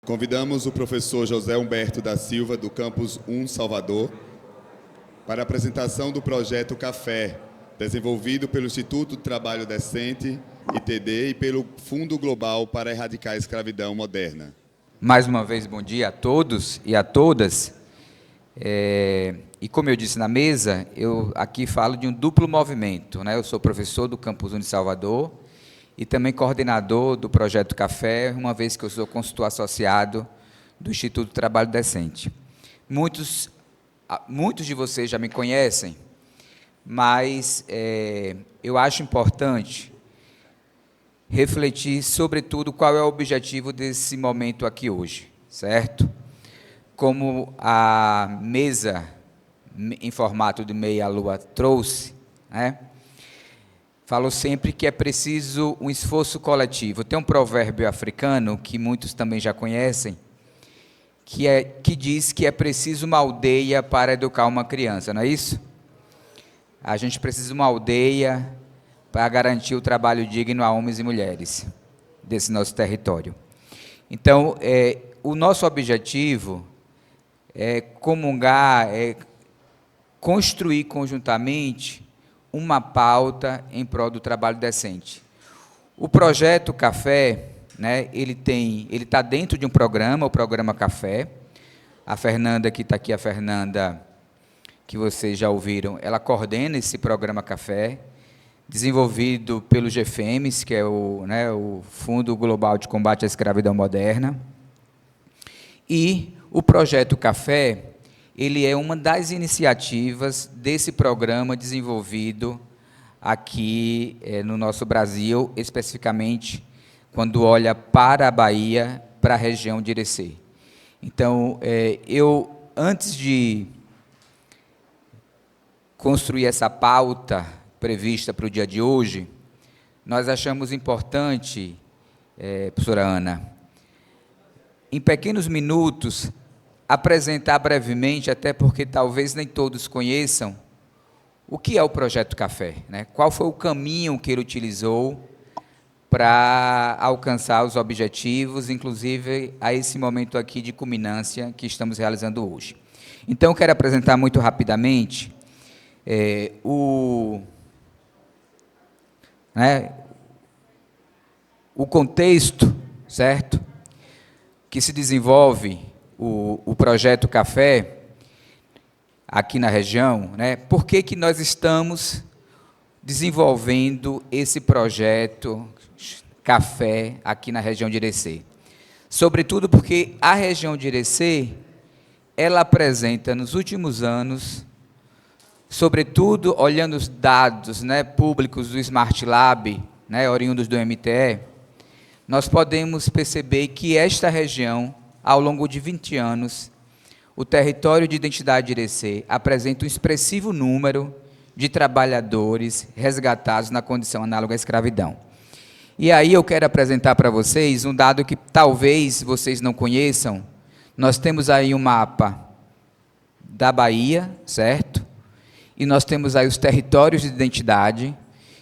Convidamos o professor José Humberto da Silva, do Campus 1 Salvador, para a apresentação do projeto Café, desenvolvido pelo Instituto do Trabalho Decente, ITD, e pelo Fundo Global para Erradicar a Escravidão Moderna. Mais uma vez, bom dia a todos e a todas. E como eu disse na mesa, eu aqui falo de um duplo movimento, né? Eu sou professor do Campus 1 de Salvador e também coordenador do Projeto Café, uma vez que eu sou consultor associado do Instituto do Trabalho Decente. Muitos de vocês já me conhecem, mas eu acho importante refletir, sobretudo, qual é o objetivo desse momento aqui hoje, certo? Como a mesa em formato de meia-lua trouxe, né? Falo sempre que é preciso um esforço coletivo. Tem um provérbio africano, que muitos também já conhecem, que diz que é preciso uma aldeia para educar uma criança, não é isso? A gente precisa de uma aldeia para garantir o trabalho digno a homens e mulheres desse nosso território. Então, o nosso objetivo é comungar, é construir conjuntamente uma pauta em prol do trabalho decente. O projeto Café, né, ele está dentro de um programa, o programa Café. A Fernanda, que está aqui, a Fernanda, que vocês já ouviram, ela coordena esse programa Café, desenvolvido pelo GFEMES, que é o Fundo Global de Combate à Escravidão Moderna. E o projeto Café, ele é uma das iniciativas desse programa desenvolvido aqui no nosso Brasil, especificamente quando olha para a Bahia, para a região de Irecê. Então, antes de construir essa pauta prevista para o dia de hoje, nós achamos importante, professora Ana, em pequenos minutos, apresentar brevemente, até porque talvez nem todos conheçam, o que é o Projeto Café, né? Qual foi o caminho que ele utilizou para alcançar os objetivos, inclusive a esse momento aqui de culminância que estamos realizando hoje. Então, eu quero apresentar muito rapidamente o contexto, certo? Que se desenvolve o Projeto Café aqui na região, né? Por que nós estamos desenvolvendo esse projeto Café aqui na região de Irecê? Sobretudo porque a região de Irecê, ela apresenta nos últimos anos, sobretudo olhando os dados, né, públicos do Smart Lab, né, oriundos do MTE, nós podemos perceber que esta região, ao longo de 20 anos, o território de identidade de Irecê apresenta um expressivo número de trabalhadores resgatados na condição análoga à escravidão. E aí eu quero apresentar para vocês um dado que talvez vocês não conheçam. Nós temos aí um mapa da Bahia, certo? E nós temos aí os territórios de identidade.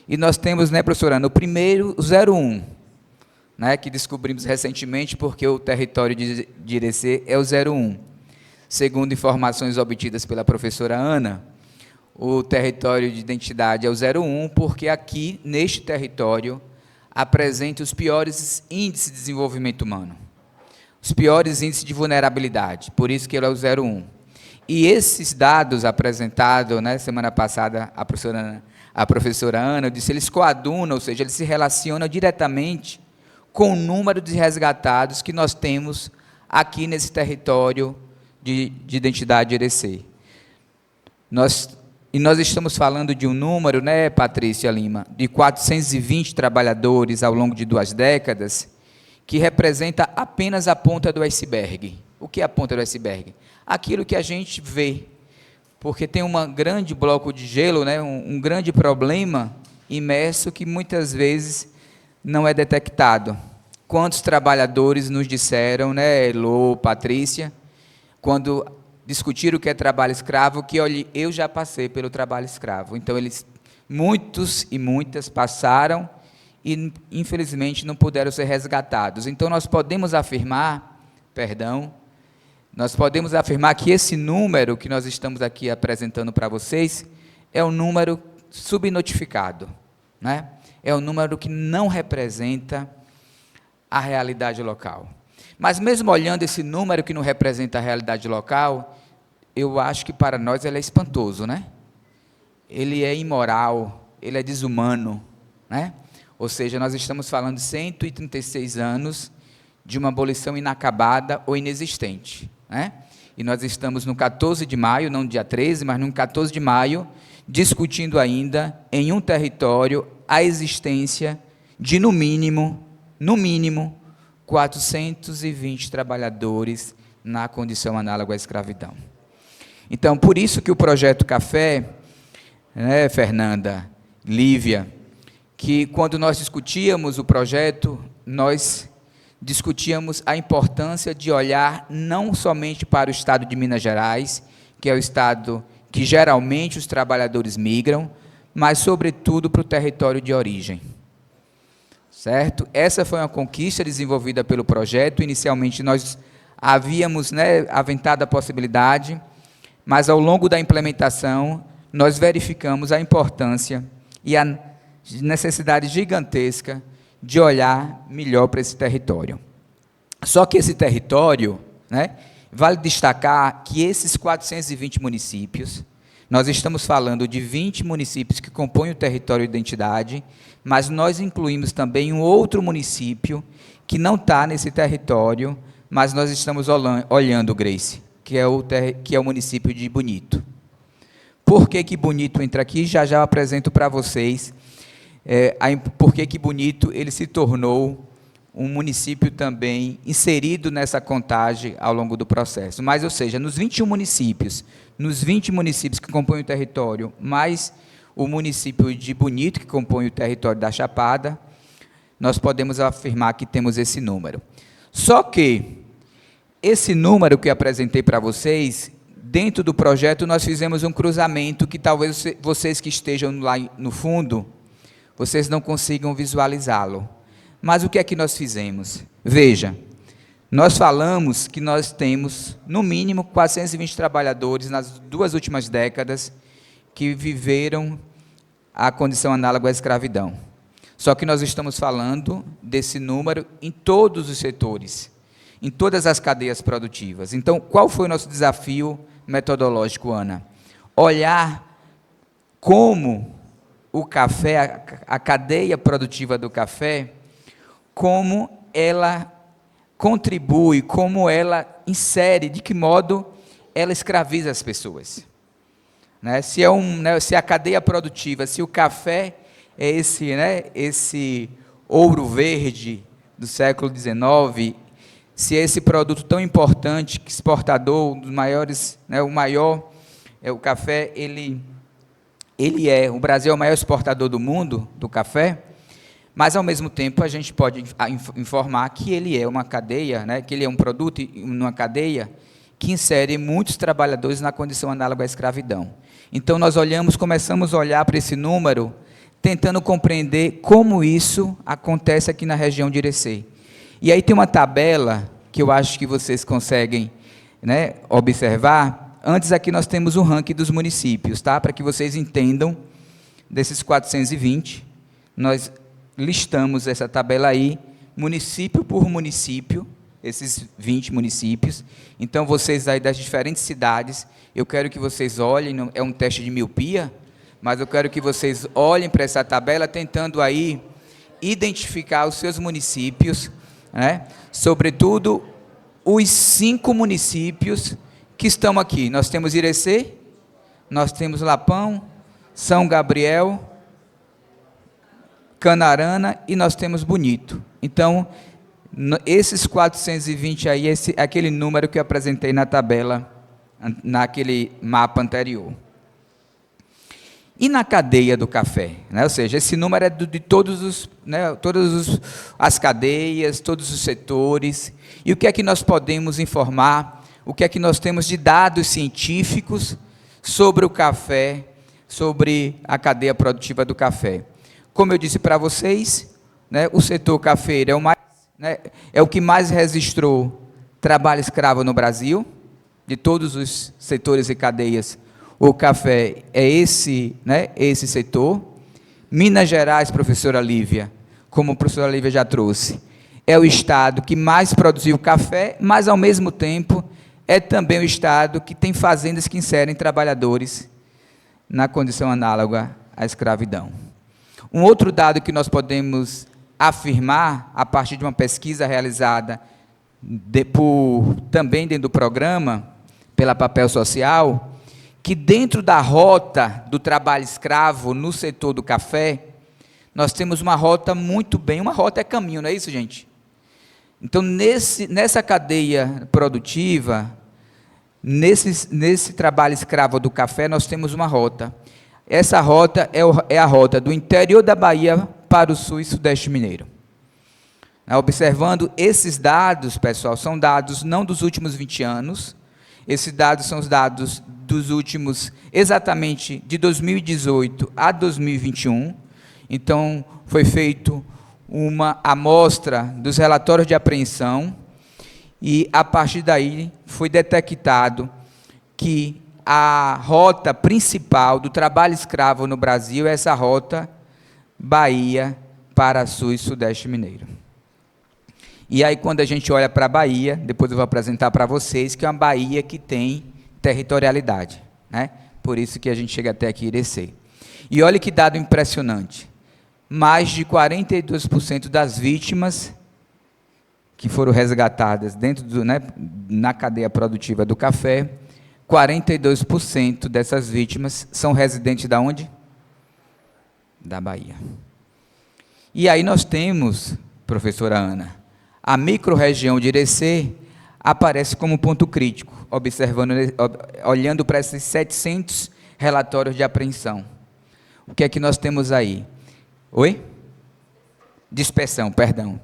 E nós temos, né, professora Ana, o primeiro, o 01, né, que descobrimos recentemente, porque o território de Irecê é o 01. Segundo informações obtidas pela professora Ana, o território de identidade é o 01, porque aqui, neste território, apresenta os piores índices de desenvolvimento humano, os piores índices de vulnerabilidade, por isso que ele é o 01. E esses dados apresentados, né, semana passada, a professora Ana disse, eles coadunam, ou seja, eles se relacionam diretamente com o número de resgatados que nós temos aqui nesse território de identidade de Irecê. Nós estamos falando de um número, né, Patrícia Lima, de 420 trabalhadores ao longo de 2 décadas, que representa apenas a ponta do iceberg. O que é a ponta do iceberg? Aquilo que a gente vê, porque tem um grande bloco de gelo, né, um grande problema imerso que muitas vezes não é detectado. Quantos trabalhadores nos disseram, né, Elô, Patrícia, quando discutiram o que é trabalho escravo, que olha, eu já passei pelo trabalho escravo. Então, muitos e muitas passaram e, infelizmente, não puderam ser resgatados. Então, nós podemos afirmar, perdão, nós podemos afirmar que esse número que nós estamos aqui apresentando para vocês é um número subnotificado, né? É um número que não representa a realidade local. Mas mesmo olhando esse número que não representa a realidade local, eu acho que para nós ele é espantoso, né? Ele é imoral, ele é desumano, né? Ou seja, nós estamos falando de 136 anos de uma abolição inacabada ou inexistente, né? E nós estamos no 14 de maio, não no dia 13, mas no 14 de maio, discutindo ainda em um território a existência de, no mínimo, 420 trabalhadores na condição análoga à escravidão. Então, por isso que o Projeto Café, né, Fernanda, Lívia, que quando nós discutíamos o projeto, nós discutíamos a importância de olhar não somente para o estado de Minas Gerais, que é o estado que geralmente os trabalhadores migram, mas, sobretudo, para o território de origem. Certo? Essa foi uma conquista desenvolvida pelo projeto. Inicialmente, nós havíamos, né, aventado a possibilidade, mas, ao longo da implementação, nós verificamos a importância e a necessidade gigantesca de olhar melhor para esse território. Só que esse território, né, vale destacar que esses 420 municípios, nós estamos falando de 20 municípios que compõem o território de identidade, mas nós incluímos também um outro município que não está nesse território, mas nós estamos olhando, Grace, que é o município de Bonito. Por que Bonito entra aqui? Já eu apresento para vocês por que Bonito ele se tornou um município também inserido nessa contagem ao longo do processo. Mas, ou seja, nos 21 municípios, nos 20 municípios que compõem o território, mais o município de Bonito, que compõe o território da Chapada, nós podemos afirmar que temos esse número. Só que esse número que eu apresentei para vocês, dentro do projeto, nós fizemos um cruzamento que talvez vocês que estejam lá no fundo, vocês não consigam visualizá-lo. Mas o que é que nós fizemos? Veja, nós falamos que nós temos, no mínimo, 420 trabalhadores nas 2 últimas décadas que viveram a condição análoga à escravidão. Só que nós estamos falando desse número em todos os setores, em todas as cadeias produtivas. Então, qual foi o nosso desafio metodológico, Ana? Olhar como o café, a cadeia produtiva do café, como ela contribui, como ela insere, de que modo ela escraviza as pessoas. Né? Se a cadeia produtiva, se o café é esse ouro verde do século XIX, se é esse produto tão importante, exportador, um dos maiores, né, o café, o Brasil é o maior exportador do mundo do café, mas, ao mesmo tempo, a gente pode informar que ele é uma cadeia, né, que ele é um produto, uma cadeia, que insere muitos trabalhadores na condição análoga à escravidão. Então, nós começamos a olhar para esse número, tentando compreender como isso acontece aqui na região de Irecê. E aí tem uma tabela, que eu acho que vocês conseguem, né, observar. Antes, aqui nós temos o ranking dos municípios, tá? Para que vocês entendam, desses 420, nós listamos essa tabela aí, município por município, esses 20 municípios. Então, vocês aí das diferentes cidades, eu quero que vocês olhem, é um teste de miopia, mas eu quero que vocês olhem para essa tabela, tentando aí identificar os seus municípios, né? Sobretudo os 5 municípios que estão aqui. Nós temos Irecê, nós temos Lapão, São Gabriel, Canarana e nós temos Bonito. Então, esses 420 aí, aquele número que eu apresentei na tabela, naquele mapa anterior. E na cadeia do café, né? Ou seja, esse número é de todas as cadeias, todos os setores. E o que é que nós podemos informar? O que é que nós temos de dados científicos sobre o café, sobre a cadeia produtiva do café? Como eu disse para vocês, né, o setor cafeiro é o que mais registrou trabalho escravo no Brasil, de todos os setores e cadeias, o café é esse, né, esse setor. Minas Gerais, professora Lívia, como a professora Lívia já trouxe, é o estado que mais produziu café, mas, ao mesmo tempo, é também o estado que tem fazendas que inserem trabalhadores na condição análoga à escravidão. Um outro dado que nós podemos afirmar, a partir de uma pesquisa realizada também dentro do programa, pela Papel Social, que dentro da rota do trabalho escravo no setor do café, nós temos uma rota muito bem, uma rota é caminho, não é isso, gente? Então, nessa cadeia produtiva, nesse trabalho escravo do café, nós temos uma rota. Essa rota é a rota do interior da Bahia para o sul e sudeste mineiro. Observando esses dados, pessoal, são dados não dos últimos 20 anos, esses dados são os dados dos últimos, exatamente de 2018 a 2021. Então, foi feito uma amostra dos relatórios de apreensão e, a partir daí, foi detectado que a rota principal do trabalho escravo no Brasil é essa rota Bahia para sul e sudeste mineiro. E aí, quando a gente olha para a Bahia, depois eu vou apresentar para vocês, que é uma Bahia que tem territorialidade, né? Por isso que a gente chega até aqui, Irecê. E olha que dado impressionante. Mais de 42% das vítimas que foram resgatadas dentro na cadeia produtiva do café, 42% dessas vítimas são residentes da onde? Da Bahia. E aí nós temos, professora Ana, a microrregião de Irecê aparece como ponto crítico, olhando para esses 700 relatórios de apreensão. O que é que nós temos aí? Oi? Dispersão, perdão.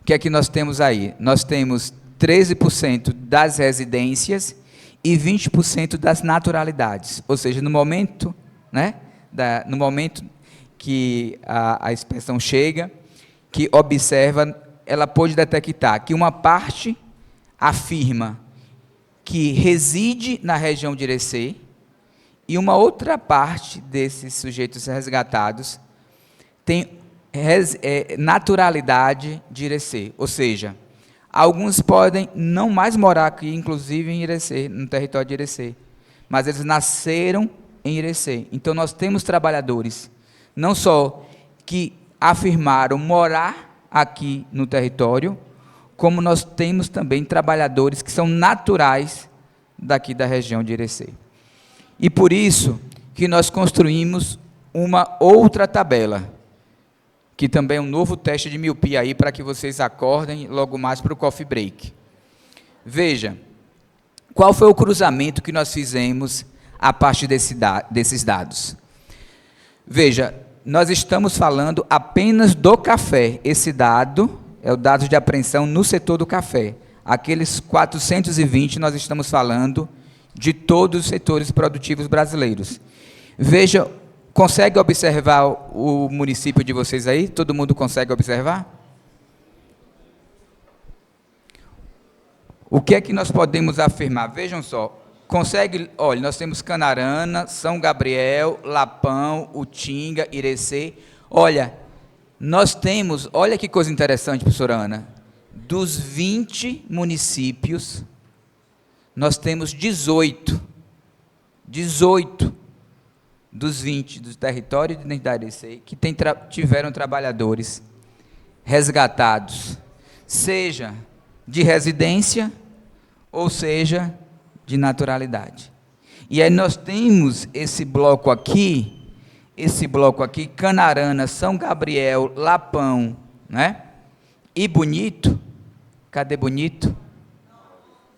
O que é que nós temos aí? Nós temos 13% das residências e 20% das naturalidades. Ou seja, no momento, no momento que a inspeção chega, que observa, ela pôde detectar que uma parte afirma que reside na região de Irecê e uma outra parte desses sujeitos resgatados tem naturalidade de Irecê, ou seja, alguns podem não mais morar aqui, inclusive em Irecê, no território de Irecê, mas eles nasceram em Irecê. Então, nós temos trabalhadores, não só que afirmaram morar aqui no território, como nós temos também trabalhadores que são naturais daqui da região de Irecê. E por isso que nós construímos uma outra tabela, que também é um novo teste de miopia aí, para que vocês acordem logo mais para o coffee break. Veja, qual foi o cruzamento que nós fizemos a partir desses dados? Veja, nós estamos falando apenas do café. Esse dado é o dado de apreensão no setor do café. Aqueles 420, nós estamos falando de todos os setores produtivos brasileiros. Veja, consegue observar o município de vocês aí? Todo mundo consegue observar? O que é que nós podemos afirmar? Vejam só, consegue, olha, nós temos Canarana, São Gabriel, Lapão, Utinga, Irecê. Olha, nós temos, olha que coisa interessante, professora Ana, dos 20 municípios, nós temos 18 dos 20 do território de identidade Irecê que tiveram trabalhadores resgatados, seja de residência, ou seja, de naturalidade. E aí nós temos esse bloco aqui, Canarana, São Gabriel, Lapão, né? E Bonito, cadê Bonito?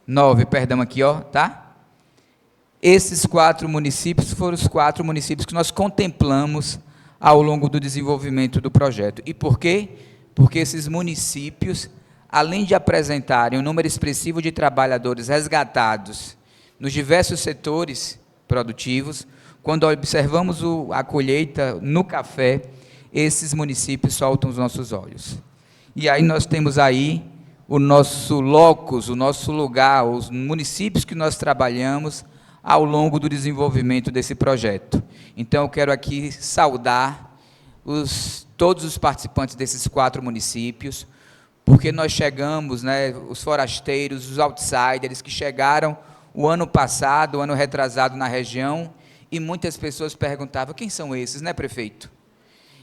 9, perdão, aqui, ó, tá? Esses 4 municípios foram os 4 municípios que nós contemplamos ao longo do desenvolvimento do projeto. E por quê? Porque esses municípios, além de apresentarem um número expressivo de trabalhadores resgatados nos diversos setores produtivos, quando observamos a colheita no café, esses municípios saltam os nossos olhos. E aí nós temos aí o nosso locus, o nosso lugar, os municípios que nós trabalhamos ao longo do desenvolvimento desse projeto. Então, eu quero aqui saudar todos os participantes desses 4 municípios, porque nós chegamos, né, os forasteiros, os outsiders que chegaram o ano passado, o ano retrasado na região, e muitas pessoas perguntavam, quem são esses, né, prefeito?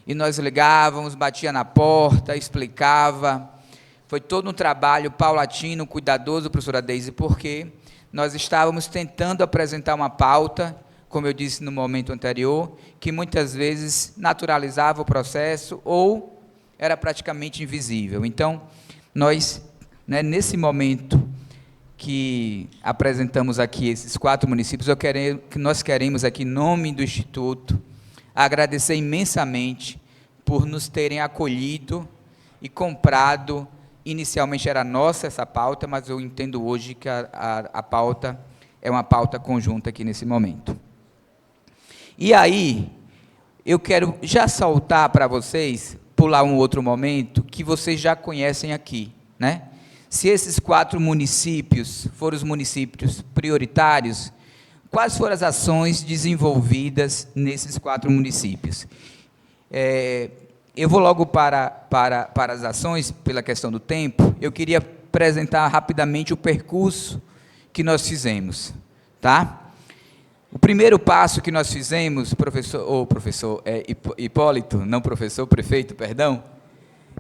E nós ligávamos, batia na porta, explicava. Foi todo um trabalho paulatino, cuidadoso, professora Deise, porque nós estávamos tentando apresentar uma pauta, como eu disse no momento anterior, que muitas vezes naturalizava o processo ou era praticamente invisível. Então, nós, né, nesse momento que apresentamos aqui esses 4 municípios, nós queremos aqui, em nome do Instituto, agradecer imensamente por nos terem acolhido e comprado. Inicialmente era nossa essa pauta, mas eu entendo hoje que a pauta é uma pauta conjunta aqui nesse momento. E aí, eu quero já saltar para vocês, pular um outro momento, que vocês já conhecem aqui, né? Se esses 4 municípios foram os municípios prioritários, quais foram as ações desenvolvidas nesses 4 municípios? Eu vou logo para as ações, pela questão do tempo. Eu queria apresentar rapidamente o percurso que nós fizemos, tá? O primeiro passo que nós fizemos, professor Hipólito, não professor, prefeito, perdão,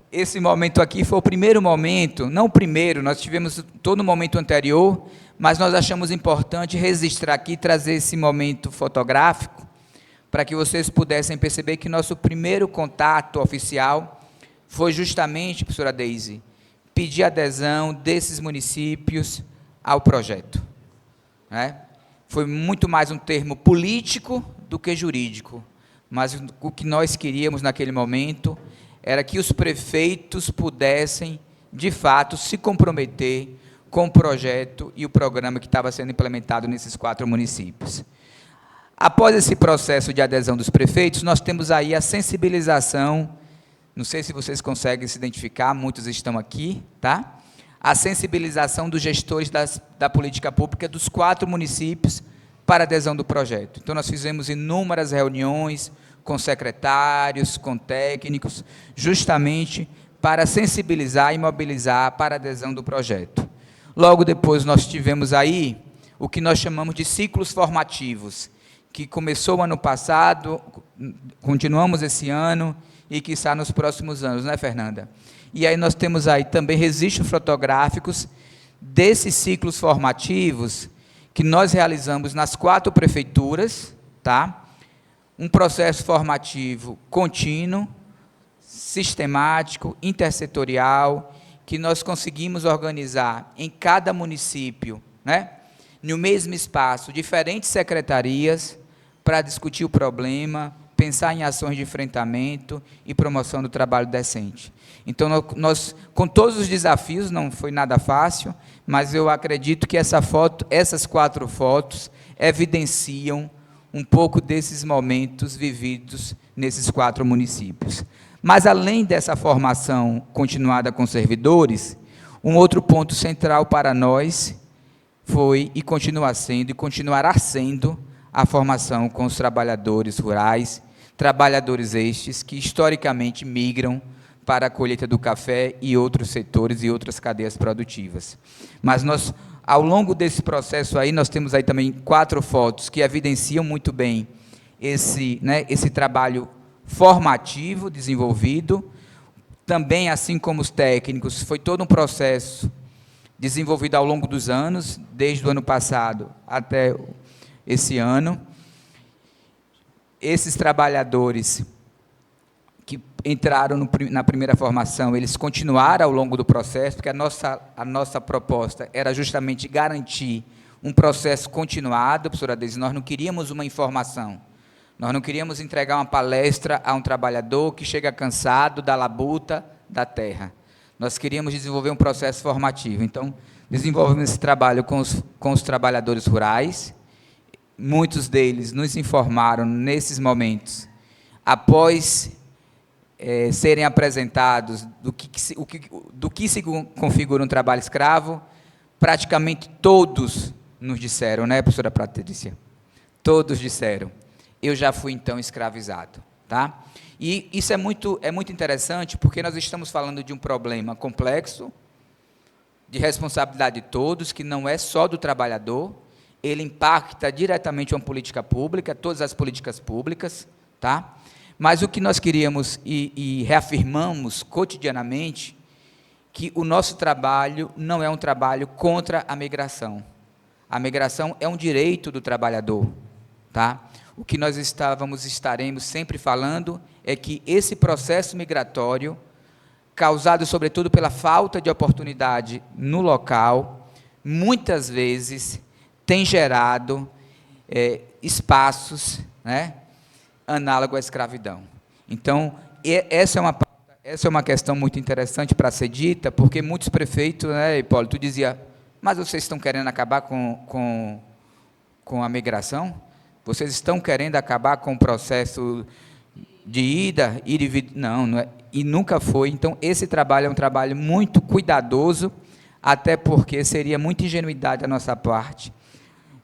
esse momento aqui foi o primeiro momento, não o primeiro, nós tivemos todo o momento anterior, mas nós achamos importante registrar aqui, trazer esse momento fotográfico, para que vocês pudessem perceber que nosso primeiro contato oficial foi justamente, professora Deise, pedir adesão desses municípios ao projeto, né? Foi muito mais um termo político do que jurídico, mas o que nós queríamos naquele momento era que os prefeitos pudessem, de fato, se comprometer com o projeto e o programa que estava sendo implementado nesses 4 municípios. Após esse processo de adesão dos prefeitos, nós temos aí a sensibilização, não sei se vocês conseguem se identificar, muitos estão aqui, tá? A sensibilização dos gestores da política pública dos 4 municípios para a adesão do projeto. Então, nós fizemos inúmeras reuniões com secretários, com técnicos, justamente para sensibilizar e mobilizar para a adesão do projeto. Logo depois, nós tivemos aí o que nós chamamos de ciclos formativos, que começou ano passado, continuamos esse ano e que está nos próximos anos, né, Fernanda? E aí nós temos aí também registros fotográficos desses ciclos formativos que nós realizamos nas 4 prefeituras, tá? Um processo formativo contínuo, sistemático, intersetorial, que nós conseguimos organizar em cada município, né? No mesmo espaço, diferentes secretarias para discutir o problema, pensar em ações de enfrentamento e promoção do trabalho decente. Então, nós, com todos os desafios, não foi nada fácil, mas eu acredito que essas 4 fotos evidenciam um pouco desses momentos vividos nesses 4 municípios. Mas, além dessa formação continuada com servidores, um outro ponto central para nós foi e continua sendo, e continuará sendo, a formação com os trabalhadores rurais, trabalhadores estes que historicamente migram para a colheita do café e outros setores e outras cadeias produtivas. Mas nós, ao longo desse processo aí, nós temos aí também 4 fotos que evidenciam muito bem esse trabalho formativo desenvolvido. Também, assim como os técnicos, foi todo um processo desenvolvido ao longo dos anos, desde o ano passado até esse ano. Esses trabalhadores que entraram na primeira formação, eles continuaram ao longo do processo, porque a nossa proposta era justamente garantir um processo continuado, professora Deise. Nós não queríamos uma informação, nós não queríamos entregar uma palestra a um trabalhador que chega cansado da labuta da terra. Nós queríamos desenvolver um processo formativo. Então, desenvolvemos esse trabalho com os trabalhadores rurais. Muitos deles nos informaram nesses momentos, após serem apresentados do que se configura um trabalho escravo, praticamente todos nos disseram, né, professora Patrícia? Todos disseram, eu já fui então escravizado, tá? E isso é muito interessante, porque nós estamos falando de um problema complexo, de responsabilidade de todos, que não é só do trabalhador, ele impacta diretamente uma política pública, todas as políticas públicas, tá? Mas o que nós queríamos e reafirmamos cotidianamente, que o nosso trabalho não é um trabalho contra a migração. A migração é um direito do trabalhador, tá? O que nós estaremos sempre falando é que esse processo migratório, causado sobretudo pela falta de oportunidade no local, muitas vezes tem gerado espaços, né, análogos à escravidão. Então, essa é uma questão muito interessante para ser dita, porque muitos prefeitos, né, Hipólito, dizia, mas vocês estão querendo acabar com a migração? Vocês estão querendo acabar com o processo de ida e vir? Não é, e nunca foi. Então, esse trabalho é um trabalho muito cuidadoso, até porque seria muita ingenuidade da nossa parte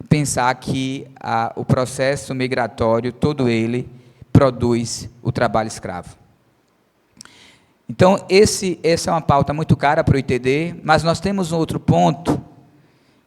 pensar que o processo migratório, todo ele, produz o trabalho escravo. Então, essa é uma pauta muito cara para o ITD, mas nós temos um outro ponto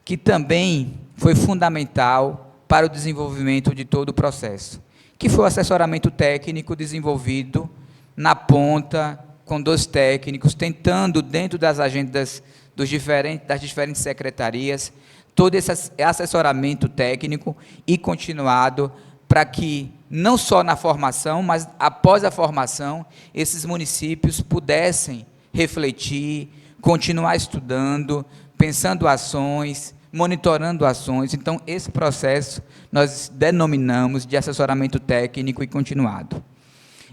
que também foi fundamental para o desenvolvimento de todo o processo, que foi o assessoramento técnico desenvolvido na ponta, com 2 técnicos, tentando, dentro das agendas das diferentes secretarias, todo esse assessoramento técnico e continuado para que, não só na formação, mas após a formação, esses municípios pudessem refletir, continuar estudando, pensando ações, monitorando ações. Então, esse processo nós denominamos de assessoramento técnico e continuado.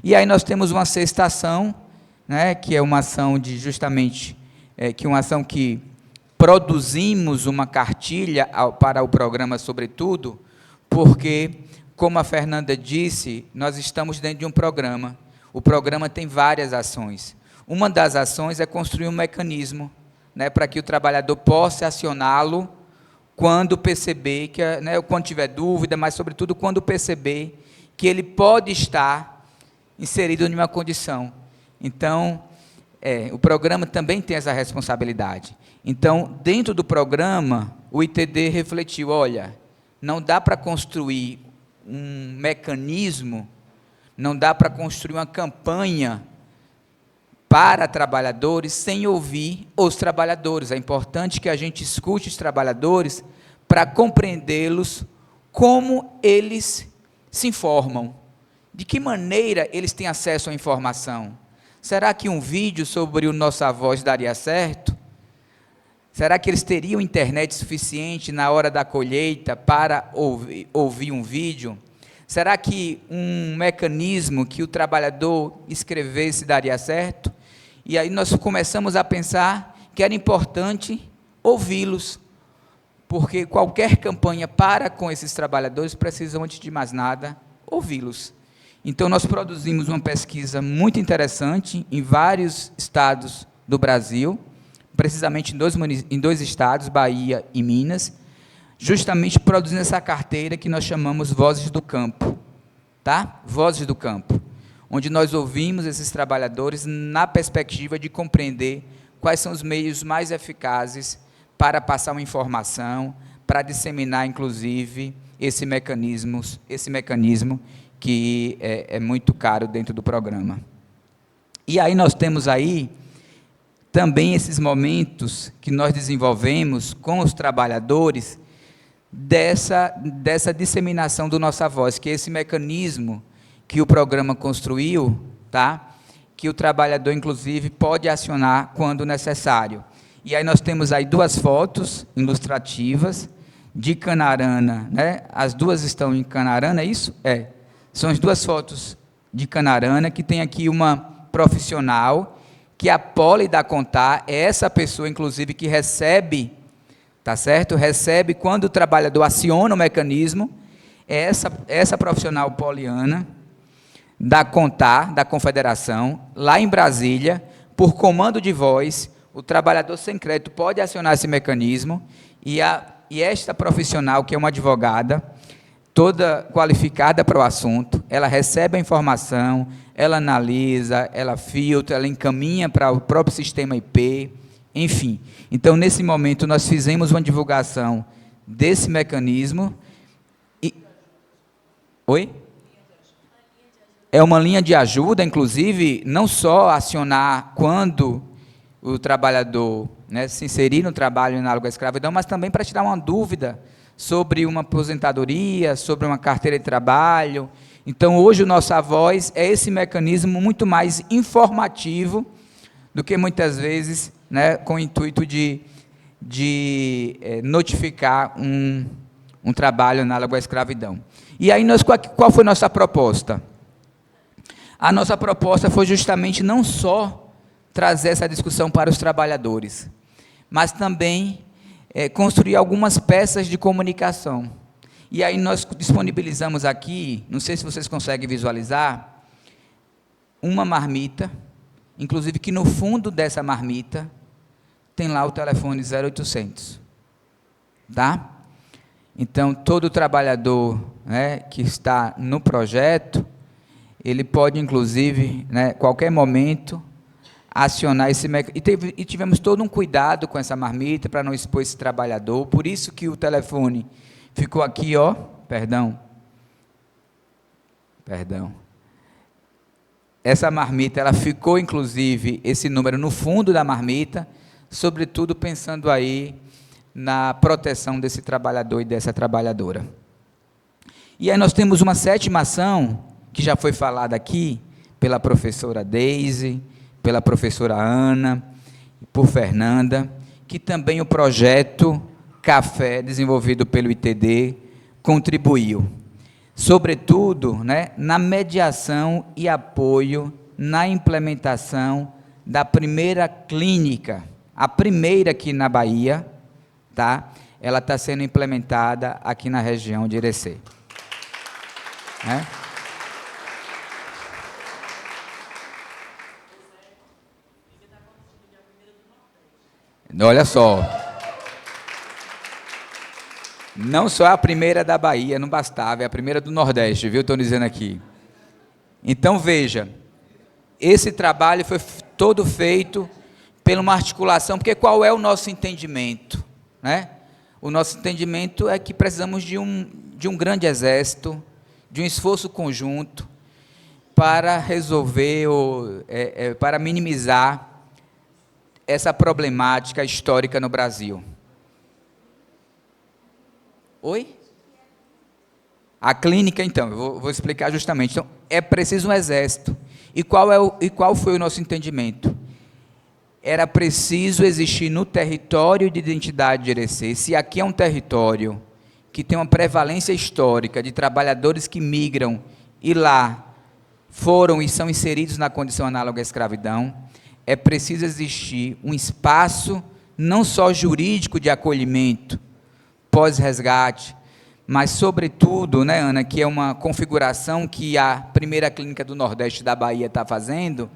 E aí nós temos uma 6ª ação, né, que é uma ação de justamente, uma ação que produzimos uma cartilha para o programa, sobretudo, porque, como a Fernanda disse, nós estamos dentro de um programa. O programa tem várias ações. Uma das ações é construir um mecanismo, né, para que o trabalhador possa acioná-lo quando perceber, quando tiver dúvida, mas, sobretudo, quando perceber que ele pode estar inserido em uma condição. Então, o programa também tem essa responsabilidade. Então, dentro do programa, o ITD refletiu, olha, não dá para construir um mecanismo, não dá para construir uma campanha para trabalhadores sem ouvir os trabalhadores. É importante que a gente escute os trabalhadores para compreendê-los, como eles se informam, de que maneira eles têm acesso à informação. Será que um vídeo sobre o Nossa Voz daria certo? Será que eles teriam internet suficiente na hora da colheita para ouvir um vídeo? Será que um mecanismo que o trabalhador escrevesse daria certo? E aí nós começamos a pensar que era importante ouvi-los, porque qualquer campanha para com esses trabalhadores precisam, antes de mais nada, ouvi-los. Então, nós produzimos uma pesquisa muito interessante em vários estados do Brasil, precisamente em 2 estados, Bahia e Minas, justamente produzindo essa carteira que nós chamamos Vozes do Campo, tá? Vozes do Campo, onde nós ouvimos esses trabalhadores na perspectiva de compreender quais são os meios mais eficazes para passar uma informação, para disseminar, inclusive, esse mecanismo que é muito caro dentro do programa. E aí nós temos aí também esses momentos que nós desenvolvemos com os trabalhadores dessa disseminação do Nossa Voz, que é esse mecanismo que o programa construiu, tá? Que o trabalhador, inclusive, pode acionar quando necessário. E aí nós temos aí 2 fotos ilustrativas de Canarana, né? As 2 estão em Canarana, é isso? São as 2 fotos de Canarana, que tem aqui uma profissional, que a Poli da Contar, é essa pessoa, inclusive, que recebe, tá certo? Recebe quando o trabalhador aciona o mecanismo, é essa profissional poliana. da CONTAR, da Confederação, lá em Brasília, por comando de voz, o trabalhador sem crédito pode acionar esse mecanismo e esta profissional, que é uma advogada, toda qualificada para o assunto, ela recebe a informação, ela analisa, ela filtra, ela encaminha para o próprio sistema IP, enfim. Então, nesse momento, nós fizemos uma divulgação desse mecanismo. Oi? É uma linha de ajuda, inclusive, não só acionar quando o trabalhador, né, se inserir no trabalho análogo à escravidão, mas também para tirar uma dúvida sobre uma aposentadoria, sobre uma carteira de trabalho. Então, hoje, o Nossa Voz é esse mecanismo muito mais informativo do que, muitas vezes, né, com o intuito de notificar um trabalho análogo à escravidão. E aí, qual foi a nossa proposta? A nossa proposta foi justamente não só trazer essa discussão para os trabalhadores, mas também construir algumas peças de comunicação. E aí nós disponibilizamos aqui, não sei se vocês conseguem visualizar, uma marmita, inclusive que no fundo dessa marmita tem lá o telefone 0800, tá? Então, todo trabalhador, né, que está no projeto, ele pode, inclusive, né, qualquer momento, acionar esse mecanismo. E tivemos todo um cuidado com essa marmita para não expor esse trabalhador, por isso que o telefone ficou aqui, ó, perdão. Essa marmita, ela ficou, inclusive, esse número no fundo da marmita, sobretudo pensando aí na proteção desse trabalhador e dessa trabalhadora. E aí nós temos uma 7ª ação, que já foi falada aqui, pela professora Deise, pela professora Ana, por Fernanda, que também o projeto Café, desenvolvido pelo ITD, contribuiu. Sobretudo, né, na mediação e apoio na implementação da primeira clínica, a primeira aqui na Bahia, tá? Ela está sendo implementada aqui na região de Irecê. Né? Olha só, não só a primeira da Bahia, não bastava, é a primeira do Nordeste, viu? Estou dizendo aqui. Então, veja, esse trabalho foi todo feito por uma articulação, porque qual é o nosso entendimento? Né? O nosso entendimento é que precisamos de um grande exército, de um esforço conjunto, para resolver, para minimizar essa problemática histórica no Brasil. Oi? A clínica, então, eu vou explicar justamente. Então, é preciso um exército. E qual foi o nosso entendimento? Era preciso existir no território de identidade de Irecê. Se aqui é um território que tem uma prevalência histórica de trabalhadores que migram e lá foram e são inseridos na condição análoga à escravidão, é preciso existir um espaço não só jurídico de acolhimento, pós-resgate, mas, sobretudo, né, Ana, que é uma configuração que a primeira clínica do Nordeste da Bahia está fazendo,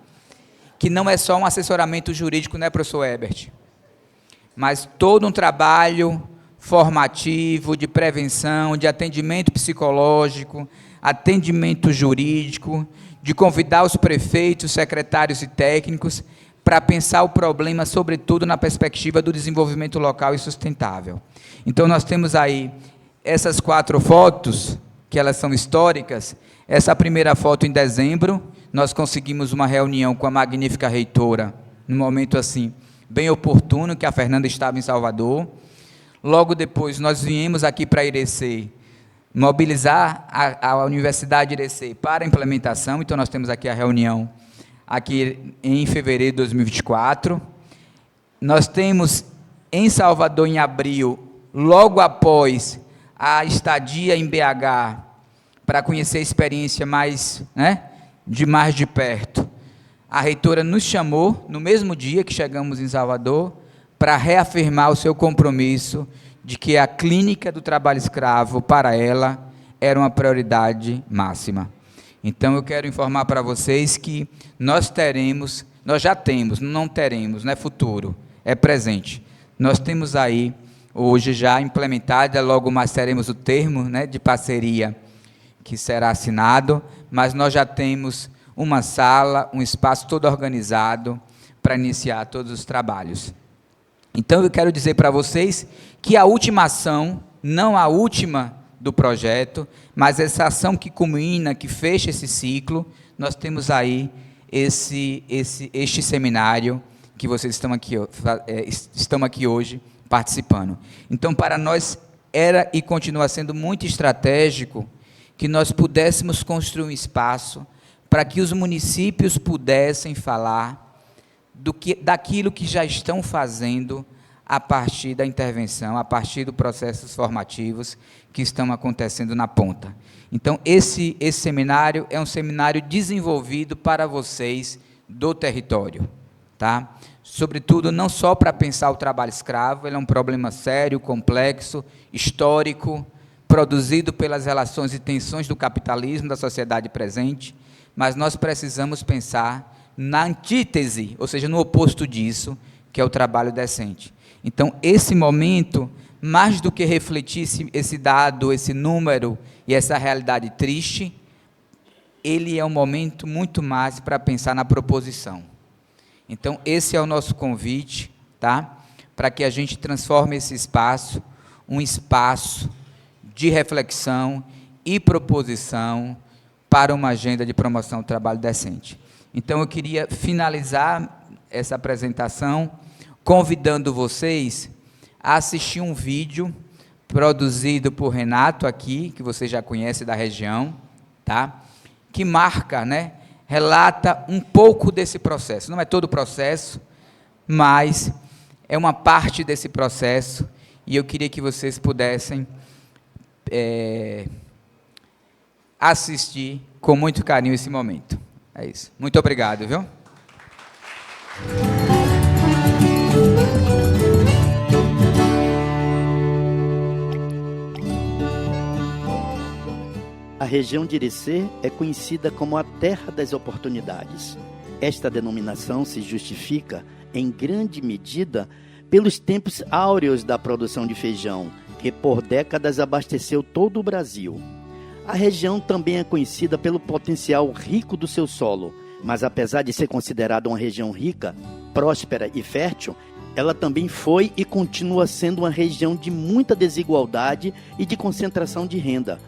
que não é só um assessoramento jurídico, né, professor Herbert? Mas todo um trabalho formativo, de prevenção, de atendimento psicológico, atendimento jurídico, de convidar os prefeitos, secretários e técnicos para pensar o problema, sobretudo na perspectiva do desenvolvimento local e sustentável. Então, nós temos aí essas 4 fotos, que elas são históricas. Essa primeira foto, em dezembro, nós conseguimos uma reunião com a magnífica reitora, num momento assim, bem oportuno, que a Fernanda estava em Salvador. Logo depois, nós viemos aqui para Irecê, mobilizar a Universidade de Irecê para a implementação. Então, nós temos aqui a reunião, aqui em fevereiro de 2024. Nós temos em Salvador, em abril, logo após a estadia em BH, para conhecer a experiência mais, né, mais de perto. A reitora nos chamou, no mesmo dia que chegamos em Salvador, para reafirmar o seu compromisso de que a clínica do trabalho escravo, para ela, era uma prioridade máxima. Então eu quero informar para vocês que nós já temos, não teremos, não é futuro, é presente. Nós temos aí, hoje já implementada, logo mais teremos o termo, né, de parceria que será assinado, mas nós já temos uma sala, um espaço todo organizado para iniciar todos os trabalhos. Então eu quero dizer para vocês que a última ação, não a última do projeto, mas essa ação que culmina, que fecha esse ciclo, nós temos aí este seminário que vocês estão aqui hoje participando. Então, para nós era e continua sendo muito estratégico que nós pudéssemos construir um espaço para que os municípios pudessem falar daquilo que já estão fazendo a partir da intervenção, a partir dos processos formativos que estão acontecendo na ponta. Então, esse seminário é um seminário desenvolvido para vocês do território, tá? Sobretudo, não só para pensar o trabalho escravo, ele é um problema sério, complexo, histórico, produzido pelas relações e tensões do capitalismo da sociedade presente, mas nós precisamos pensar na antítese, ou seja, no oposto disso, que é o trabalho decente. Então, esse momento, mais do que refletir esse dado, esse número e essa realidade triste, ele é um momento muito mais para pensar na proposição. Então, esse é o nosso convite, tá? Para que a gente transforme esse espaço, um espaço de reflexão e proposição para uma agenda de promoção do trabalho decente. Então, eu queria finalizar essa apresentação convidando vocês a assistir um vídeo produzido por Renato aqui, que você já conhece da região, tá? Que marca, né? Relata um pouco desse processo. Não é todo o processo, mas é uma parte desse processo, e eu queria que vocês pudessem assistir com muito carinho esse momento. É isso. Muito obrigado, viu? A região de Irecê é conhecida como a terra das oportunidades. Esta denominação se justifica, em grande medida, pelos tempos áureos da produção de feijão, que por décadas abasteceu todo o Brasil. A região também é conhecida pelo potencial rico do seu solo, mas apesar de ser considerada uma região rica, próspera e fértil, ela também foi e continua sendo uma região de muita desigualdade e de concentração de renda.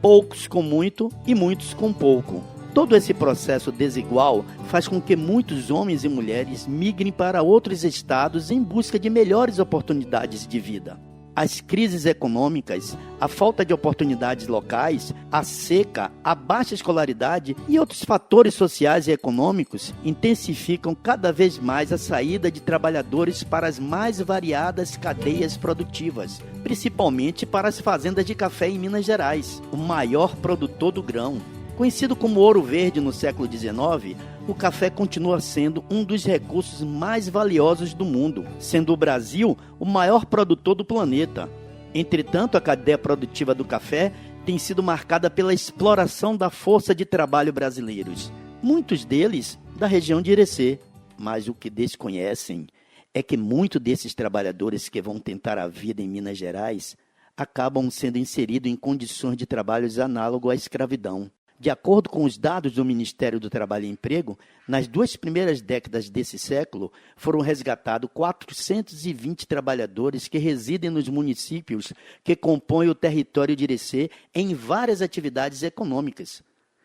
Poucos com muito e muitos com pouco. Todo esse processo desigual faz com que muitos homens e mulheres migrem para outros estados em busca de melhores oportunidades de vida. As crises econômicas, a falta de oportunidades locais, a seca, a baixa escolaridade e outros fatores sociais e econômicos intensificam cada vez mais a saída de trabalhadores para as mais variadas cadeias produtivas, principalmente para as fazendas de café em Minas Gerais, o maior produtor do grão. Conhecido como ouro verde no século XIX, o café continua sendo um dos recursos mais valiosos do mundo, sendo o Brasil o maior produtor do planeta. Entretanto, a cadeia produtiva do café tem sido marcada pela exploração da força de trabalho brasileiros, muitos deles da região de Irecê. Mas o que desconhecem é que muitos desses trabalhadores que vão tentar a vida em Minas Gerais acabam sendo inseridos em condições de trabalhos análogos à escravidão. De acordo com os dados do Ministério do Trabalho e Emprego, nas 2 primeiras décadas desse século, foram resgatados 420 trabalhadores que residem nos municípios que compõem o território de Irecê em várias atividades econômicas,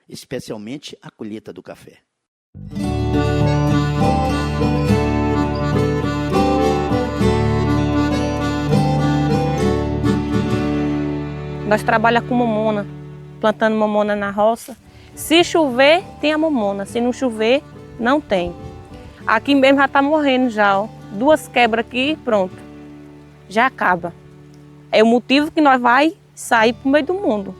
especialmente a colheita do café. Nós trabalhamos com mamona, plantando mamona na roça. Se chover, tem a mamona. Se não chover, não tem. Aqui mesmo já está morrendo já, ó. 2 quebras aqui, pronto. Já acaba. É o motivo que nós vai sair para o meio do mundo.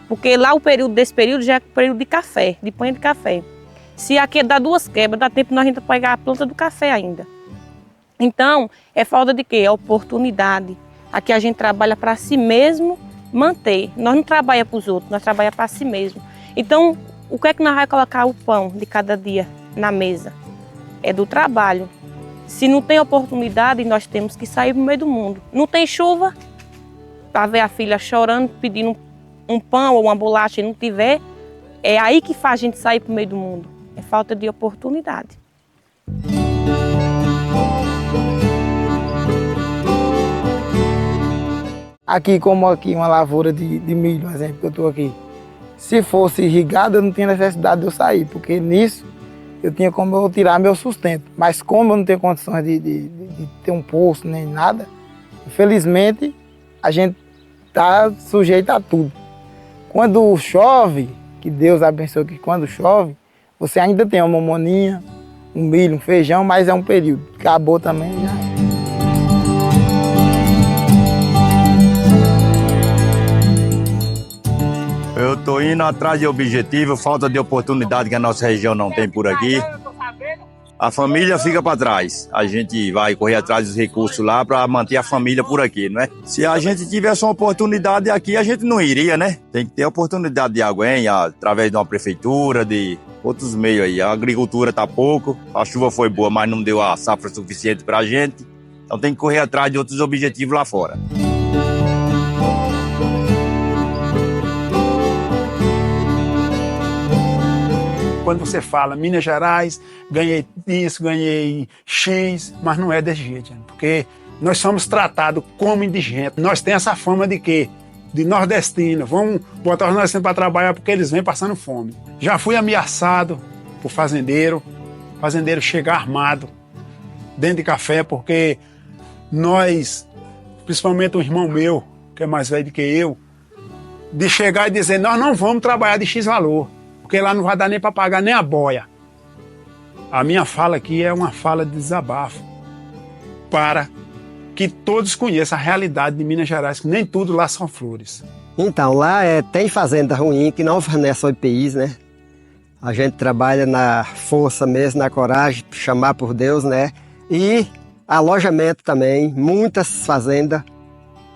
Porque lá desse período já é o período de café, de panha de café. Se aqui dá 2 quebras, dá tempo nós ainda pegar a planta do café ainda. Então, é falta de quê? É oportunidade. Aqui a gente trabalha para si mesmo manter. Nós não trabalhamos para os outros, nós trabalhamos para si mesmo. Então, O que é que nós vamos colocar o pão de cada dia na mesa? É do trabalho. Se não tem oportunidade, nós temos que sair no meio do mundo. Não tem chuva, para ver a filha chorando, pedindo um pão ou uma bolacha e não tiver, é aí que faz a gente sair para o meio do mundo. É falta de oportunidade. Aqui, como aqui, uma lavoura de milho, por exemplo, que eu estou aqui. Se fosse irrigada, eu não tinha necessidade de eu sair, porque nisso eu tinha como eu tirar meu sustento. Mas como eu não tenho condições de ter um poço nem nada, infelizmente a gente está sujeito a tudo. Quando chove, que Deus abençoe que quando chove, você ainda tem uma mamoninha, um milho, um feijão, mas é um período. Acabou também, já é. Eu estou indo atrás de objetivo, falta de oportunidade que a nossa região não tem por aqui. A família fica para trás. A gente vai correr atrás dos recursos lá para manter a família por aqui, não é? Se a gente tivesse uma oportunidade aqui, a gente não iria, né? Tem que ter oportunidade de alguém, através de uma prefeitura, de outros meios aí. A agricultura tá pouco, a chuva foi boa, mas não deu a safra suficiente para a gente. Então tem que correr atrás de outros objetivos lá fora. Quando você fala Minas Gerais, ganhei isso, ganhei X, mas não é desse jeito, gente, porque nós somos tratados como indigentes. Nós temos essa fama de quê? De nordestino. Vamos botar os nordestinos para trabalhar porque eles vêm passando fome. Já fui ameaçado por fazendeiro chegar armado dentro de café, porque nós, principalmente um irmão meu, que é mais velho do que eu, de chegar e dizer, nós não vamos trabalhar de X valor, porque lá não vai dar nem para pagar nem a boia. A minha fala aqui é uma fala de desabafo para que todos conheçam a realidade de Minas Gerais, que nem tudo lá são flores. Então, lá tem fazenda ruim, que não fornece OPIs, né? A gente trabalha na força mesmo, na coragem, chamar por Deus, né? E alojamento também, muitas fazendas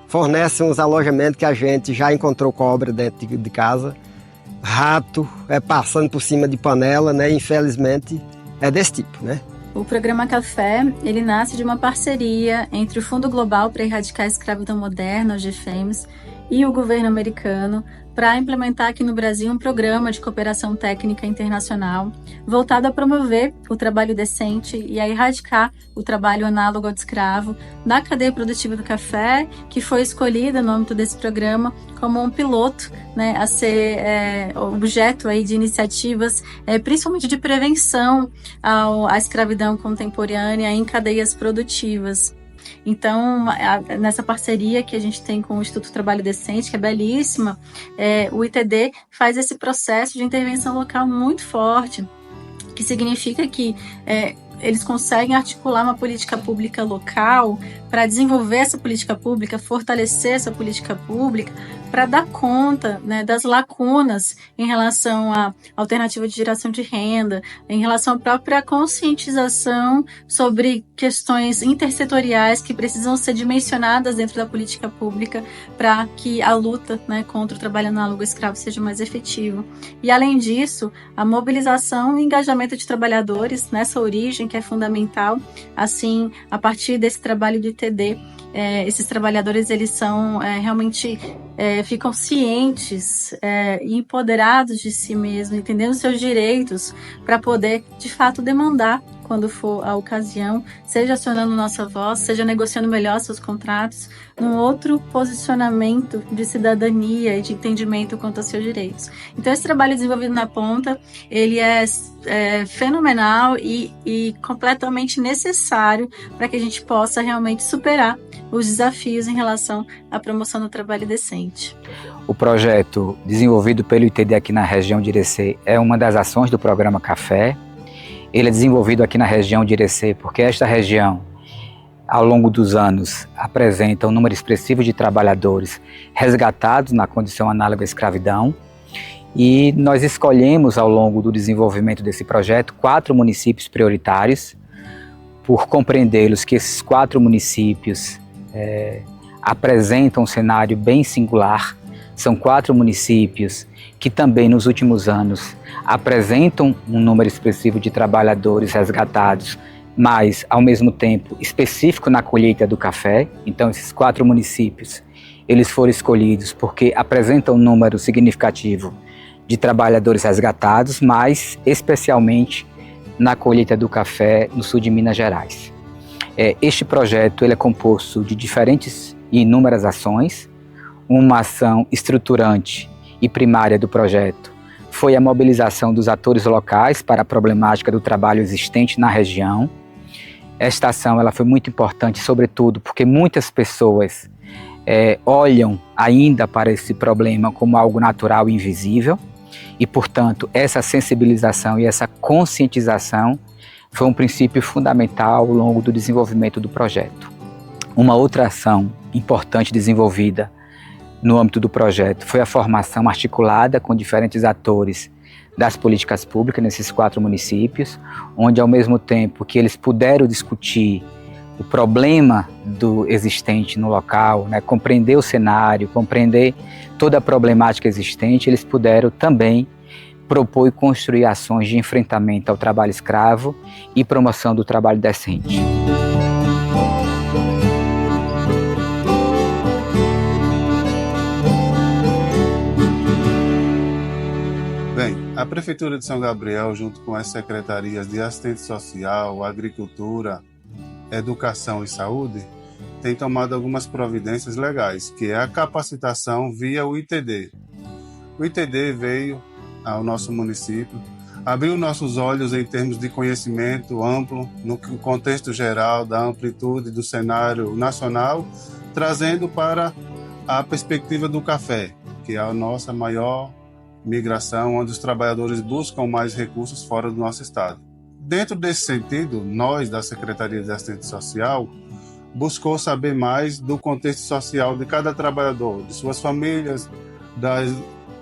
fornecem uns alojamentos que a gente já encontrou cobra dentro de casa. Rato, passando por cima de panela, né? Infelizmente, é desse tipo, né? O programa Café, ele nasce de uma parceria entre o Fundo Global para Erradicar a Escravidão Moderna, o GFAMES, e o governo americano para implementar aqui no Brasil um programa de cooperação técnica internacional voltado a promover o trabalho decente e a erradicar o trabalho análogo ao de escravo na cadeia produtiva do café, que foi escolhida no âmbito desse programa como um piloto, né, a ser objeto aí de iniciativas, principalmente de prevenção à escravidão contemporânea em cadeias produtivas. Então, nessa parceria que a gente tem com o Instituto Trabalho Decente, que é belíssima, o ITD faz esse processo de intervenção local muito forte, que significa que eles conseguem articular uma política pública local para desenvolver essa política pública, fortalecer essa política pública, para dar conta, né, das lacunas em relação à alternativa de geração de renda, em relação à própria conscientização sobre questões intersetoriais que precisam ser dimensionadas dentro da política pública para que a luta, né, contra o trabalho análogo escravo seja mais efetiva. E, além disso, a mobilização e engajamento de trabalhadores nessa origem, que é fundamental. Assim, a partir desse trabalho de ITD, esses trabalhadores, eles são realmente ficam cientes e empoderados de si mesmos, entendendo seus direitos para poder, de fato, demandar quando for a ocasião, seja acionando nossa voz, seja negociando melhor seus contratos, num outro posicionamento de cidadania e de entendimento quanto aos seus direitos. Então, esse trabalho desenvolvido na ponta, ele é fenomenal e completamente necessário para que a gente possa realmente superar os desafios em relação à promoção do trabalho decente. O projeto desenvolvido pelo ITD aqui na região de Irecê é uma das ações do programa Café. Ele é desenvolvido aqui na região de Irecê porque esta região, ao longo dos anos, apresenta um número expressivo de trabalhadores resgatados na condição análoga à escravidão. E nós escolhemos, ao longo do desenvolvimento desse projeto, 4 municípios prioritários, por compreendê-los que esses 4 municípios apresentam um cenário bem singular São 4 municípios que também nos últimos anos apresentam um número expressivo de trabalhadores resgatados, mas ao mesmo tempo específico na colheita do café. Então esses 4 municípios, eles foram escolhidos porque apresentam um número significativo de trabalhadores resgatados, mas especialmente na colheita do café no sul de Minas Gerais. Este projeto ele é composto de diferentes e inúmeras ações. Uma ação estruturante e primária do projeto foi a mobilização dos atores locais para a problemática do trabalho existente na região. Esta ação ela foi muito importante, sobretudo porque muitas pessoas olham ainda para esse problema como algo natural e invisível, e, portanto, essa sensibilização e essa conscientização foi um princípio fundamental ao longo do desenvolvimento do projeto. Uma outra ação importante desenvolvida no âmbito do projeto foi a formação articulada com diferentes atores das políticas públicas nesses 4 municípios, onde ao mesmo tempo que eles puderam discutir o problema do existente no local, né, compreender o cenário, compreender toda a problemática existente, eles puderam também propor e construir ações de enfrentamento ao trabalho escravo e promoção do trabalho decente. A Prefeitura de São Gabriel, junto com as secretarias de Assistência Social, Agricultura, Educação e Saúde, tem tomado algumas providências legais, que é a capacitação via o ITD. O ITD veio ao nosso município, abriu nossos olhos em termos de conhecimento amplo, no contexto geral da amplitude do cenário nacional, trazendo para a perspectiva do café, que é a nossa maior migração, onde os trabalhadores buscam mais recursos fora do nosso estado. Dentro desse sentido, nós, da Secretaria de Assistência Social, buscou saber mais do contexto social de cada trabalhador, de suas famílias,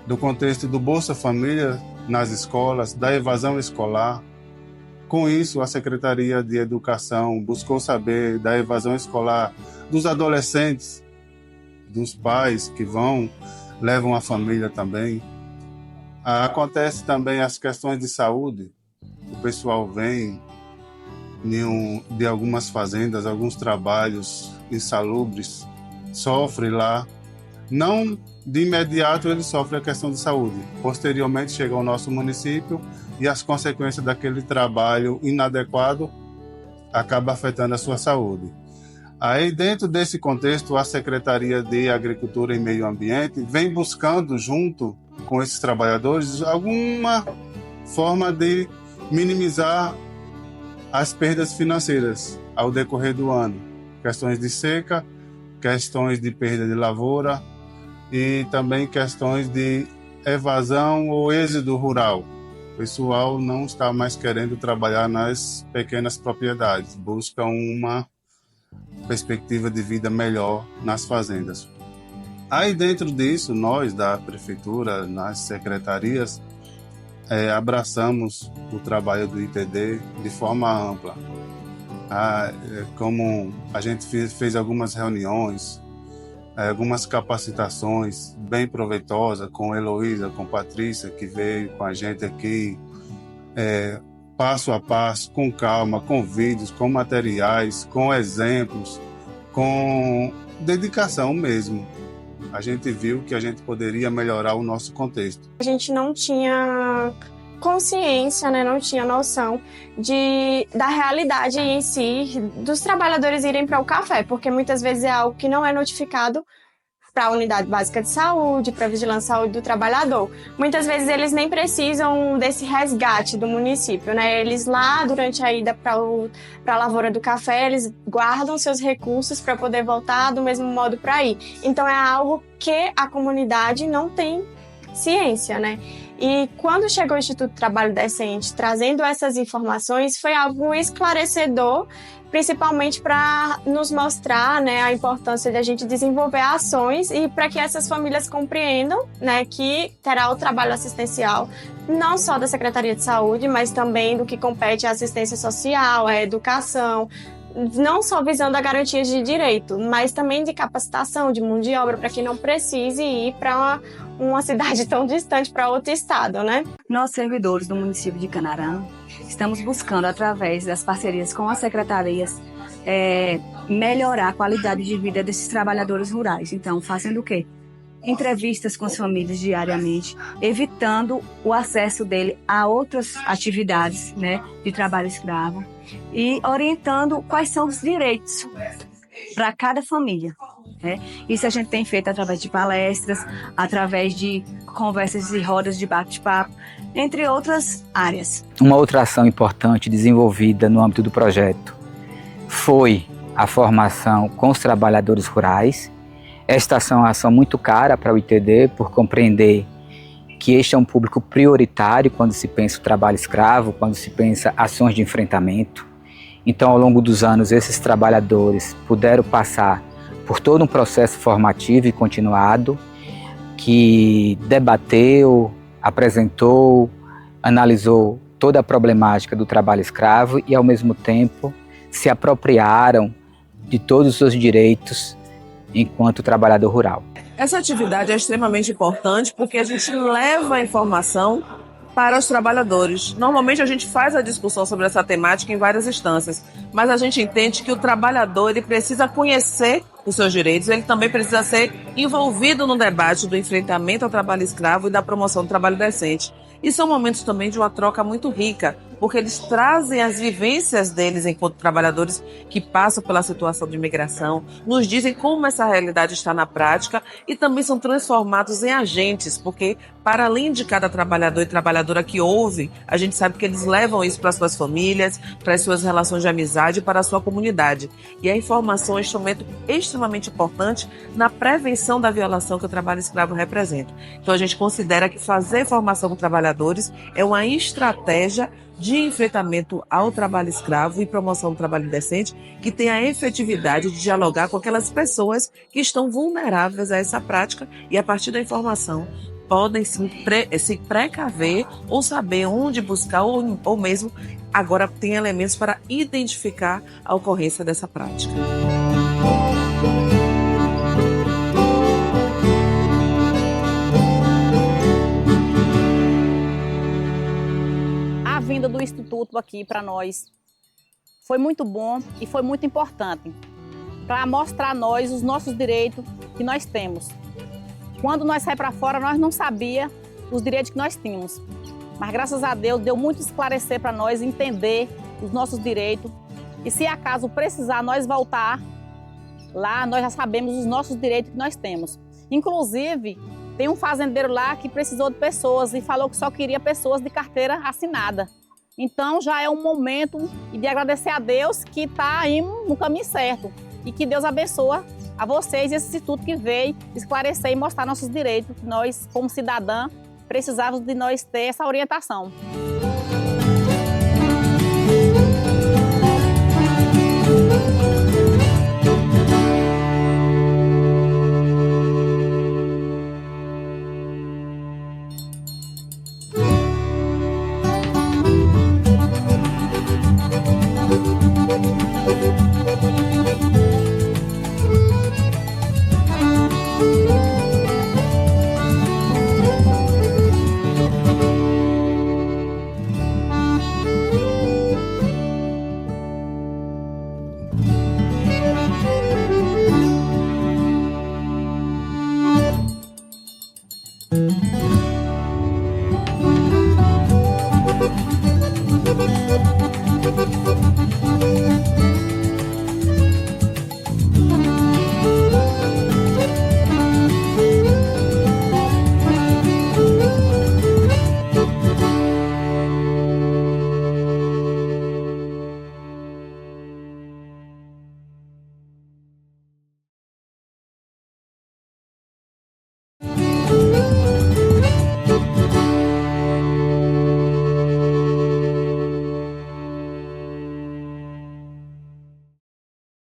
do contexto do Bolsa Família nas escolas, da evasão escolar. Com isso, a Secretaria de Educação buscou saber da evasão escolar dos adolescentes, dos pais que levam a família também. Acontece também as questões de saúde. O pessoal vem de algumas fazendas, alguns trabalhos insalubres, sofre lá. Não de imediato ele sofre a questão de saúde. Posteriormente chega ao nosso município e as consequências daquele trabalho inadequado acabam afetando a sua saúde. Aí, dentro desse contexto, a Secretaria de Agricultura e Meio Ambiente vem buscando, junto com esses trabalhadores, alguma forma de minimizar as perdas financeiras ao decorrer do ano. Questões de seca, questões de perda de lavoura e também questões de evasão ou êxodo rural. O pessoal não está mais querendo trabalhar nas pequenas propriedades, buscam uma perspectiva de vida melhor nas fazendas. Aí dentro disso, nós da Prefeitura, nas secretarias, abraçamos o trabalho do ITD de forma ampla. Como a gente fez algumas reuniões, algumas capacitações bem proveitosas com Heloísa, com Patrícia, que veio com a gente aqui, passo a passo, com calma, com vídeos, com materiais, com exemplos, com dedicação mesmo. A gente viu que a gente poderia melhorar o nosso contexto. A gente não tinha consciência, né, não tinha noção da realidade em si dos trabalhadores irem para o café, porque muitas vezes é algo que não é notificado para a Unidade Básica de Saúde, para a Vigilância Saúde do Trabalhador. Muitas vezes eles nem precisam desse resgate do município, né? Eles lá, durante a ida para a lavoura do café, eles guardam seus recursos para poder voltar do mesmo modo para ir. Então é algo que a comunidade não tem ciência, né? E quando chegou o Instituto Trabalho Decente trazendo essas informações, foi algo esclarecedor, principalmente para nos mostrar, né, a importância de a gente desenvolver ações e para que essas famílias compreendam, né, que terá o trabalho assistencial não só da Secretaria de Saúde, mas também do que compete à assistência social, à educação, não só visando a garantia de direito, mas também de capacitação, de mão de obra, para que não precise ir para uma cidade tão distante, para outro estado, né? Nós, servidores do município de Canarã, estamos buscando, através das parcerias com as secretarias, melhorar a qualidade de vida desses trabalhadores rurais. Então, fazendo o quê? Entrevistas com as famílias diariamente, evitando o acesso dele a outras atividades, né, de trabalho escravo, e orientando quais são os direitos para cada família. Né? Isso a gente tem feito através de palestras, através de conversas e rodas de bate-papo, entre outras áreas. Uma outra ação importante desenvolvida no âmbito do projeto foi a formação com os trabalhadores rurais. Esta ação é uma ação muito cara para o ITD, por compreender que este é um público prioritário quando se pensa o trabalho escravo, quando se pensa ações de enfrentamento. Então, ao longo dos anos, esses trabalhadores puderam passar por todo um processo formativo e continuado, que debateu, apresentou, analisou toda a problemática do trabalho escravo e, ao mesmo tempo, se apropriaram de todos os seus direitos enquanto trabalhador rural. Essa atividade é extremamente importante porque a gente leva a informação para os trabalhadores. Normalmente a gente faz a discussão sobre essa temática em várias instâncias, mas a gente entende que o trabalhador ele precisa conhecer os seus direitos, ele também precisa ser envolvido no debate do enfrentamento ao trabalho escravo e da promoção do trabalho decente. E são momentos também de uma troca muito rica, porque eles trazem as vivências deles enquanto trabalhadores que passam pela situação de imigração, nos dizem como essa realidade está na prática e também são transformados em agentes, porque para além de cada trabalhador e trabalhadora que ouve, a gente sabe que eles levam isso para as suas famílias, para as suas relações de amizade e para a sua comunidade. E a informação é um instrumento extremamente importante na prevenção da violação que o trabalho escravo representa. Então a gente considera que fazer formação com trabalhadores é uma estratégia de enfrentamento ao trabalho escravo e promoção do trabalho decente que tem a efetividade de dialogar com aquelas pessoas que estão vulneráveis a essa prática e, a partir da informação, podem se precaver ou saber onde buscar ou mesmo agora tem elementos para identificar a ocorrência dessa prática. A vinda do Instituto aqui para nós foi muito bom e foi muito importante para mostrar a nós os nossos direitos que nós temos. Quando nós saímos para fora, nós não sabíamos os direitos que nós tínhamos. Mas graças a Deus, deu muito esclarecer para nós, entender os nossos direitos. E se acaso precisar nós voltar lá, nós já sabemos os nossos direitos que nós temos. Inclusive, tem um fazendeiro lá que precisou de pessoas e falou que só queria pessoas de carteira assinada. Então já é um momento de agradecer a Deus que está indo no caminho certo. E que Deus abençoe a vocês e esse instituto que veio esclarecer e mostrar nossos direitos. Nós, como cidadã, precisávamos de nós ter essa orientação.